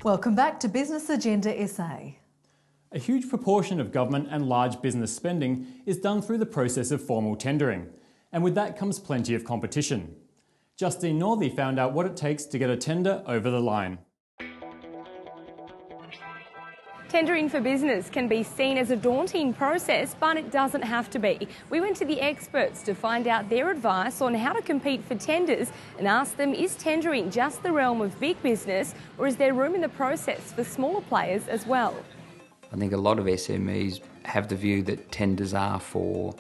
Welcome back to Business Agenda SA. A huge proportion of government and large business spending is done through the process of formal tendering, and with that comes plenty of competition. Justine Northey found out what it takes to get a tender over the line. Tendering for business can be seen as a daunting process, but it doesn't have to be. We went to the experts to find out their advice on how to compete for tenders and asked them, is tendering just the realm of big business, or is there room in the process for smaller players as well? I think a lot of SMEs have the view that tenders are for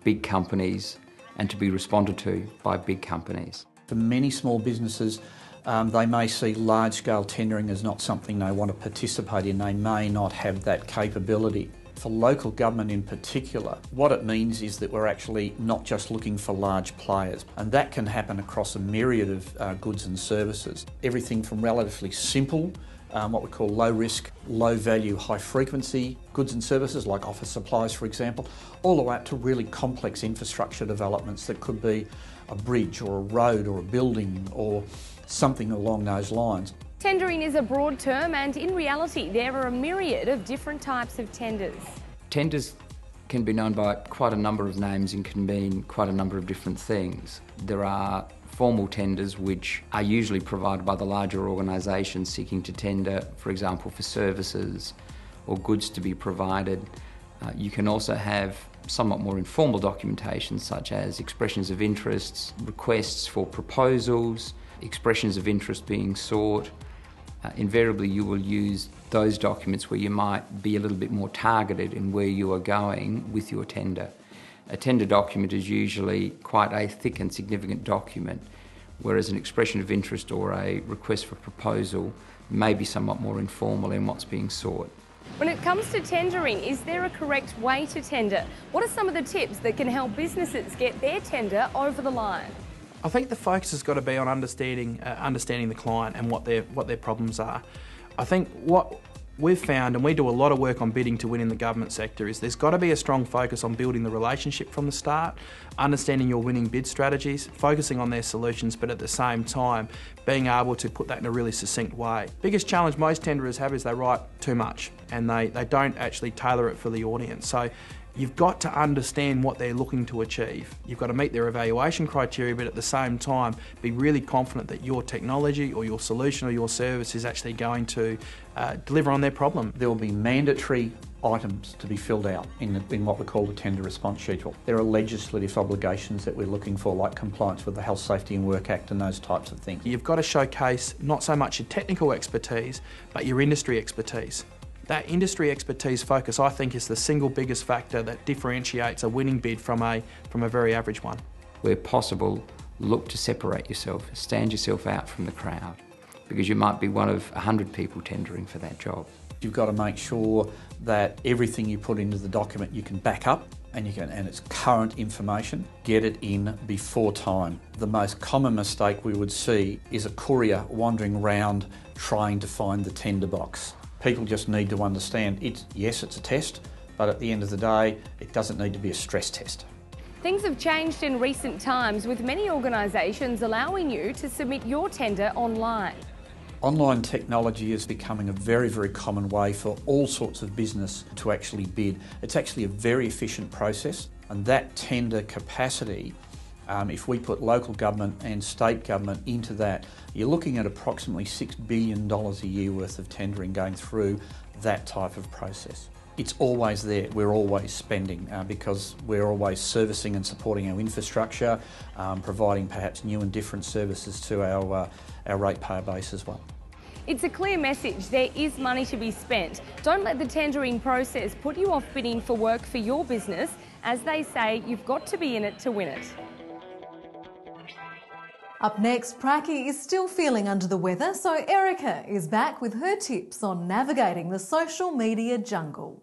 big companies and to be responded to by big companies. For many small businesses, they may see large-scale tendering as not something they want to participate in. They may not have that capability. For local government in particular, what it means is that we're actually not just looking for large players, and that can happen across a myriad of goods and services. Everything from relatively simple, what we call low risk, low value, high frequency goods and services like office supplies, for example, all the way up to really complex infrastructure developments that could be a bridge or a road or a building or something along those lines. Tendering is a broad term, and in reality there are a myriad of different types of tenders. Tenders can be known by quite a number of names and can mean quite a number of different things. There are formal tenders which are usually provided by the larger organisations seeking to tender, for example, for services or goods to be provided. You can also have somewhat more informal documentation such as expressions of interests, requests for proposals, expressions of interest being sought. Invariably you will use those documents where you might be a little bit more targeted in where you are going with your tender. A tender document is usually quite a thick and significant document, whereas an expression of interest or a request for proposal may be somewhat more informal in what's being sought. When it comes to tendering, is there a correct way to tender? What are some of the tips that can help businesses get their tender over the line? I think the focus has got to be on understanding the client and what their problems are. I think what we've found, and we do a lot of work on bidding to win in the government sector, is there's got to be a strong focus on building the relationship from the start, understanding your winning bid strategies, focusing on their solutions, but at the same time being able to put that in a really succinct way. Biggest challenge most tenderers have is they write too much and they don't actually tailor it for the audience. So you've got to understand what they're looking to achieve. You've got to meet their evaluation criteria, but at the same time be really confident that your technology or your solution or your service is actually going to deliver on their problem. There will be mandatory items to be filled out in what we call the tender response schedule. There are legislative obligations that we're looking for, like compliance with the Health, Safety and Work Act and those types of things. You've got to showcase not so much your technical expertise, but your industry expertise. That industry expertise focus, I think, is the single biggest factor that differentiates a winning bid from a very average one. Where possible, look to separate yourself, stand yourself out from the crowd, because you might be one of 100 people tendering for that job. You've got to make sure that everything you put into the document you can back up and it's current information. Get it in before time. The most common mistake we would see is a courier wandering around trying to find the tender box. People just need to understand yes, it's a test, but at the end of the day, it doesn't need to be a stress test. Things have changed in recent times, with many organisations allowing you to submit your tender online. Online technology is becoming a very, very common way for all sorts of business to actually bid. It's actually a very efficient process, and that tender capacity, if we put local government and state government into that, you're looking at approximately $6 billion a year worth of tendering going through that type of process. It's always there, we're always spending because we're always servicing and supporting our infrastructure, providing perhaps new and different services to our ratepayer base as well. It's a clear message, there is money to be spent. Don't let the tendering process put you off bidding for work for your business. As they say, you've got to be in it to win it. Up next, Pracky is still feeling under the weather, so Erica is back with her tips on navigating the social media jungle.